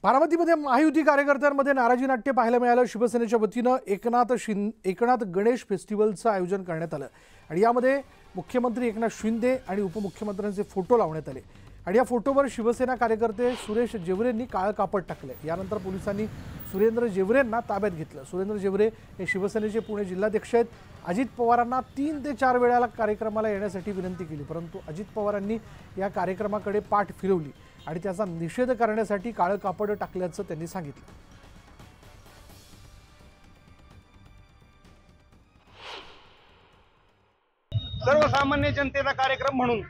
बारामतीमध्ये महायुती कार्यकर्त्यांमध्ये नाराजी नाट्य पाहायला मिळालं। शिवसेनेच्या वतीनं एकनाथ गणेश फेस्टिवलचं आयोजन करण्यात आलं आणि यामध्ये मुख्यमंत्री एकनाथ शिंदे आणि उपमुख्यमंत्र्यांचे फोटो लावण्यात आले आणि या फोटोवर शिवसेना कार्यकर्ते सुरेश जेवरेंनी काळं कापड टाकले। यानंतर पोलिसांनी सुरेंद्र जेवरेंना ताब्यात घेतलं। सुरेंद्र जेवरे हे शिवसेनेचे पुणे जिल्हाध्यक्ष आहेत। अजित पवारांना 3 ते 4 वेळा कार्यक्रमाला येण्यासाठी विनंती केली, परंतु अजित पवारांनी या कार्यक्रमाकडे पाठ फिरवली आणि त्याचा निषेध करण्यासाठी काळं कापड टाकल्याचं त्यांनी सांगितलं। सर्वसामान्य जनतेचा कार्यक्रम म्हणून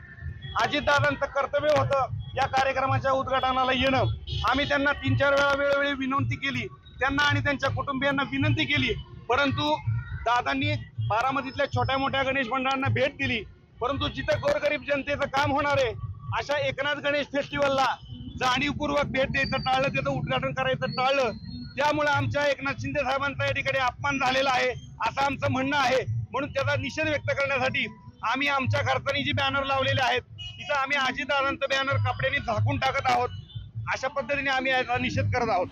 अजितदादांचं कर्तव्य होतं या कार्यक्रमाच्या उद्घाटनाला येणं। आम्ही त्यांना 3-4 वेळा वेळोवेळी विनंती केली, त्यांना आणि त्यांच्या कुटुंबियांना विनंती केली, परंतु दादांनी बारामतीतल्या छोट्या मोठ्या गणेश मंडळांना भेट दिली, परंतु जिथे गोरगरीब जनतेचं काम होणार आहे अशा एकनाथ गणेश फेस्टिवलला जाणीवपूर्वक भेट द्यायचं टाळलं, त्याचं उद्घाटन करायचं टाळलं। त्यामुळे आमच्या एकनाथ शिंदे साहेबांचा या ठिकाणी अपमान झालेला आहे असं आमचं म्हणणं आहे। म्हणून त्याचा निषेध व्यक्त करण्यासाठी आम्ही आमच्या खर्चानी जी बॅनर लावलेले आहेत तिथं आम्ही अजितदादांचं बॅनर कपड्यांनी झाकून टाकत आहोत। अशा पद्धतीने आम्ही याचा निषेध करत आहोत।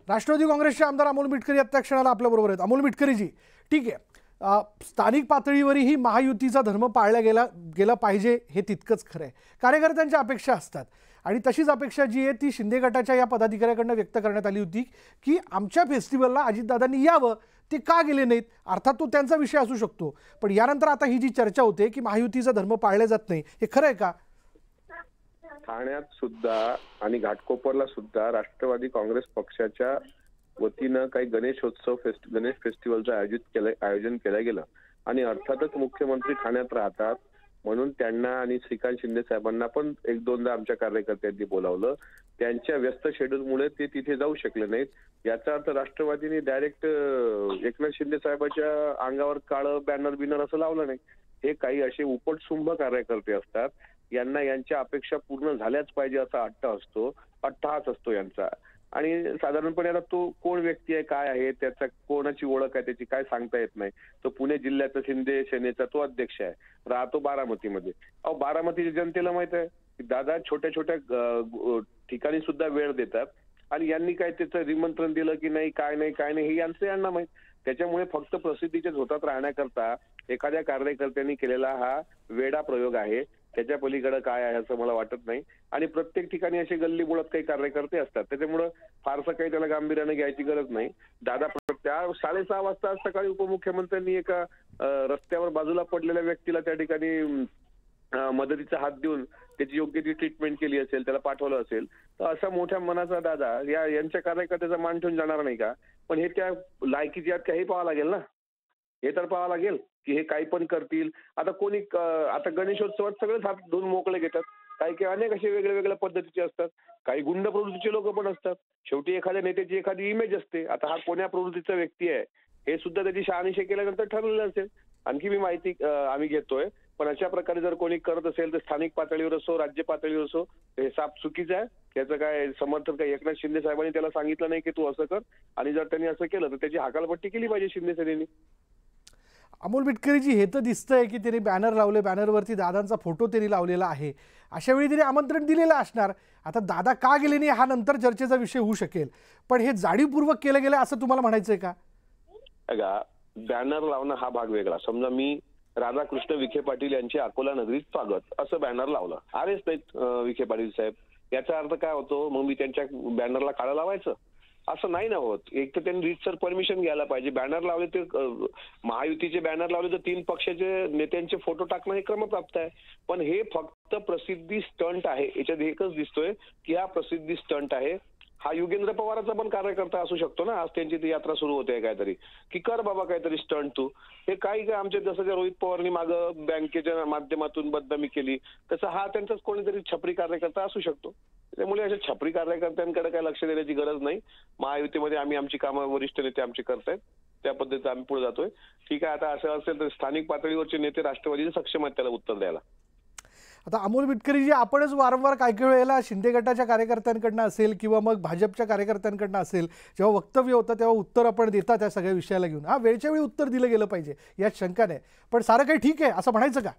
राष्ट्रवादी काँग्रेसचे आमदार अमोल मिटकरी या क्षणाला आपल्या बरोबर आहेत। अमोल मिटकरीजी, ठीक आहे, स्थानिक पातळीवरही महायुतीचा धर्म पाळला गेला पाहिजे हे तितकंच खरं आहे। कार्यकर्त्यांच्या अपेक्षा असतात आणि तशीच अपेक्षा जी आहे ती शिंदे गटाच्या या पदाधिकाऱ्याकडून व्यक्त करण्यात आली होती की आमच्या फेस्टिवलला अजितदादांनी यावं, ते का गेले नाहीत। अर्थात तो त्यांचा विषय असू शकतो, पण यानंतर आता ही जी चर्चा होते की महायुतीचा धर्म पाळला जात नाही, हे खरं आहे का? ठाण्यात सुद्धा आणि घाटकोपरला सुद्धा राष्ट्रवादी काँग्रेस पक्षाच्या वतीनं काही गणेश फेस्टिवलचं आयोजन केलं गेलं आणि अर्थातच मुख्यमंत्री ठाण्यात राहतात म्हणून त्यांना आणि श्रीकांत शिंदे साहेबांना पण 1-2दा आमच्या कार्यकर्त्यांनी बोलावलं। त्यांच्या व्यस्त शेड्यूलमुळे ते तिथे जाऊ शकले नाहीत। याचा अर्थ राष्ट्रवादीने डायरेक्ट एकनाथ शिंदे साहेबांच्या अंगावर काळं बॅनर असं लावलं नाही। हे काही असे उपटसुंभ कार्यकर्ते असतात, यांना यांच्या अपेक्षा पूर्ण झाल्याच पाहिजे असा अट्टहास असतो यांचा। आणि साधारणपणे आता तो कोण व्यक्ती आहे, काय आहे, त्याचा कोणाची ओळख आहे, त्याची काय सांगता येत नाही। तो पुणे जिल्ह्याचा शिंदे सेनेचा तो अध्यक्ष आहे, राहतो बारामतीमध्ये। बारामतीच्या जनतेला माहित आहे की दादा छोट्या छोट्या ठिकाणी सुद्धा वेळ देतात आणि यांनी काय त्याचं निमंत्रण दिलं की नाही, काय नाही हे यांना माहित। त्याच्यामुळे फक्त प्रसिद्धीच्या झोतात राहण्याकरता एखाद्या कार्यकर्त्यांनी केलेला हा वेडा प्रयोग आहे। त्याच्या पलीकडे काय आहे असं मला वाटत नाही आणि प्रत्येक ठिकाणी असे गल्ली बोळात काही कार्यकर्ते असतात, त्याच्यामुळे फारसं काही त्याला गांभीर्याने घ्यायची गरज नाही। दादा त्या 6:30 वाजता सकाळी उपमुख्यमंत्र्यांनी एका रस्त्यावर बाजूला पडलेल्या व्यक्तीला त्या ठिकाणी मदतीचा हात देऊन त्याची योग्य ती ट्रीटमेंट केली असेल, त्याला पाठवलं असेल, तर असा मोठ्या मनाचा दादा यांच्या कार्यकर्त्याचा मान ठेवून जाणार नाही का? पण हे त्या लायकीची काही पाहावं लागेल ना, हे तर पाहावं लागेल की हे काही पण करतील। आता कोणी आता गणेशोत्सवात सगळेच हात धुवून मोकळे घेतात, काही अनेक असे वेगळ्या पद्धतीचे असतात, काही गुंड प्रवृत्तीचे लोक पण असतात। शेवटी एखाद्या नेत्याची एखादी इमेज असते। आता हा कोण्या प्रवृत्तीचा व्यक्ती आहे हे सुद्धा त्याची शहानिशा केल्यानंतर ठरलेलं असेल। आणखी मी माहिती आम्ही घेतोय, पण अशा प्रकारे जर कोणी करत असेल तर स्थानिक पातळीवर असो, राज्य पातळीवर असो, हे साफ चुकीचं आहे। त्याचं काय समर्थन काय एकनाथ शिंदे साहेबांनी त्याला सांगितलं नाही की तू असं कर, आणि जर त्यांनी असं केलं तर त्याची हकालपट्टी केली पाहिजे शिंदे सेनेनी। अमोल मिटकरीजी, हे तर दिसतंय की त्यांनी बॅनर लावले, बॅनरवरती दादांचा फोटो त्यांनी लावलेला आहे, अशा वेळी त्यांनी आमंत्रण दिलेलं असणार। आता दादा का गेले नाही हा नंतर चर्चेचा विषय होऊ शकेल, पण हे जाणीवपूर्वक केलं गेलं असं तुम्हाला म्हणायचंय का? बॅनर लावणं हा भाग वेगळा। समजा मी राधाकृष्ण विखे पाटील यांचे अकोला नगरीत स्वागत असं बॅनर लावलं, आलेच नाहीत विखे पाटील साहेब, याचा अर्थ काय होतो? मग मी त्यांच्या बॅनरला काळं लावायचं? असं नाही ना होत। एक तर त्यांनी रीतसर परमिशन घ्यायला पाहिजे। बॅनर लावले ते महायुतीचे बॅनर लावले तर 3 पक्षाचे नेत्यांचे फोटो टाकणं हे क्रमप्राप्त आहे, पण हे फक्त प्रसिद्धी स्टंट आहे। याच्यात एकच दिसतोय की हा प्रसिद्धी स्टंट आहे। हा युगेंद्र पवारांचा पण कार्यकर्ता असू शकतो ना, आज त्यांची ती यात्रा सुरू होते काहीतरी, की कर बाबा काहीतरी स्टंट तू। हे काही काय आमचे जसं रोहित पवारांनी मागं बँकेच्या माध्यमातून बदनामी केली, तसं हा त्यांचाच कोणीतरी छपरी कार्यकर्ता असू शकतो। त्यामुळे अशा छपरी कार्यकर्त्यांकडे काही लक्ष देण्याची गरज नाही। महायुतीमध्ये आम्ही आमची कामं वरिष्ठ नेते आमची करतायत, त्या पद्धतीने आम्ही पुढे जातोय। ठीक आहे, आता असं असेल तर स्थानिक पातळीवरचे नेते राष्ट्रवादीचे सक्षम आहेत त्याला उत्तर द्यायला। आता अमोल मिटकरीजी, आपणच वारंवार काही वेळेला शिंदे गटाच्या कार्यकर्त्यांकडनं असेल किंवा मग भाजपच्या कार्यकर्त्यांकडनं असेल, जेव्हा वक्तव्य होतं तेव्हा उत्तर आपण देता त्या सगळ्या विषयाला घेऊन, हा वेळच्या वेळी उत्तर दिलं गेलं पाहिजे यात शंका नाही, पण सारं काही ठीक आहे असं म्हणायचं का?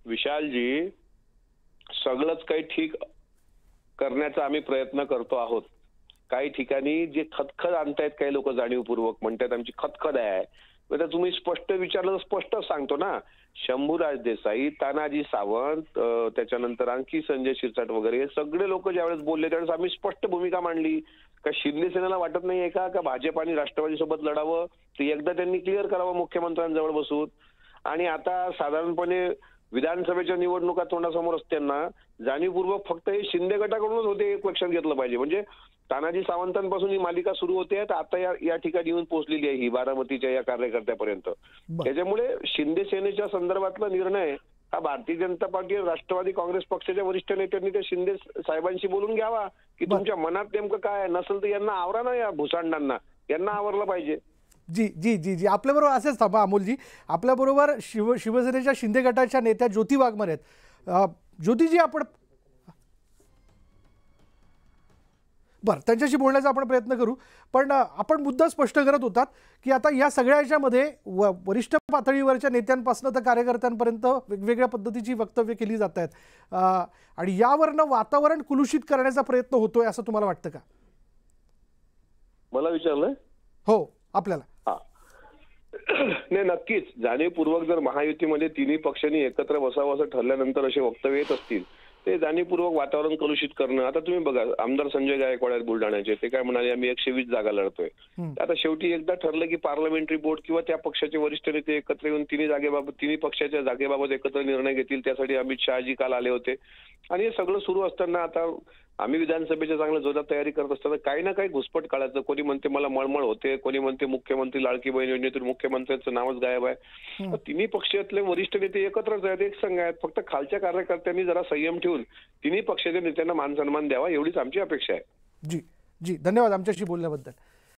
विशालजी, सगळंच काही ठीक करण्याचा आम्ही प्रयत्न करतो आहोत. काही ठिकाणी जे खतखत आणतायत काही लोक जाणीवपूर्वक म्हणतात आमची खतखत आहे, तर तुम्ही स्पष्ट विचारलं तर स्पष्ट सांगतो ना. शंभूराज देसाई, तानाजी सावंत, त्याच्यानंतर आणखी संजय शिरसाट वगैरे हे सगळे लोक ज्यावेळेस बोलले त्यावेळेस आम्ही स्पष्ट भूमिका मांडली. का शिंदे सेनेला वाटत नाहीये का भाजप आणि राष्ट्रवादी सोबत लढावं, ते एकदा त्यांनी क्लिअर करावं मुख्यमंत्र्यांजवळ बसून. आणि आता साधारणपणे विधानसभेच्या निवडणुका तोंडासमोर असताना जाणीवपूर्वक फक्त हे शिंदे गटाकडूनच होते एक लक्षात घेतलं पाहिजे. म्हणजे तानाजी सावंतांपासून ही मालिका सुरू होते तर आता या ठिकाणी येऊन पोहोचलेली आहे ही बारामतीच्या या कार्यकर्त्यापर्यंत. त्याच्यामुळे शिंदे सेनेच्या संदर्भातला निर्णय हा भारतीय जनता पार्टी आणि राष्ट्रवादी काँग्रेस पक्षाच्या वरिष्ठ नेत्यांनी त्या शिंदे साहेबांशी बोलून घ्यावा की तुमच्या मनात नेमकं काय नसेल तर यांना आवरा ना, या भुसांडांना यांना आवरलं पाहिजे. जी जी जी जी आपल्याबरोबर असेच थांबा अमोलजी. आपल्याबरोबर शिवसेनेच्या शिंदे गटाच्या नेत्या ज्योती वाघमारे आहेत. ज्योतीजी आपण बरं त्यांच्याशी बोलण्याचा आपण प्रयत्न करू, पण आपण मुद्दा स्पष्ट करत होतात की आता या सगळ्या याच्यामध्ये वरिष्ठ पातळीवरच्या नेत्यांपासून तर कार्यकर्त्यांपर्यंत वेगवेगळ्या पद्धतीची वक्तव्य केली जात आहेत आणि यावरनं वातावरण कुलुषित करण्याचा प्रयत्न होतोय असं तुम्हाला वाटतं का? मला विचारलं? हो आपल्याला. नाही, नक्कीच जाणीवपूर्वक जर महायुतीमध्ये तिन्ही पक्षांनी एकत्र बसावं असं ठरल्यानंतर असे वक्तव्य येत असतील ते जाणीवपूर्वक वातावरण कलुषित करणं. आता तुम्ही बघा आमदार संजय गायकवाड आहेत बुलढाण्याचे, ते काय म्हणाले आम्ही 120 जागा लढतोय. आता शेवटी एकदा ठरलं की पार्लमेंटरी बोर्ड किंवा त्या पक्षाचे वरिष्ठ नेते एकत्र येऊन तिन्ही पक्षाच्या जागेबाबत एकत्र निर्णय घेतील. त्यासाठी अमित शहाजी काल आले होते आणि हे सगळं सुरू असताना आता आम्ही विधानसभेच्या चांगल्या जोरात तयारी करत असताना काही ना काही घुसपट काढायचं. कोणी म्हणते मला मळमळ होते, कोणी म्हणते मुख्यमंत्री लाडकी बहीण योजनेतून मुख्यमंत्र्यांचं नावच गायब आहे. तिन्ही पक्षातले वरिष्ठ नेते एकत्रच आहेत, एक संघ आहेत. फक्त खालच्या कार्यकर्त्यांनी जरा संयम ठेवून तिन्ही पक्षाच्या नेत्यांना मान सन्मान द्यावा एवढीच आमची अपेक्षा आहे. जी जी धन्यवाद आमच्याशी बोलण्याबद्दल.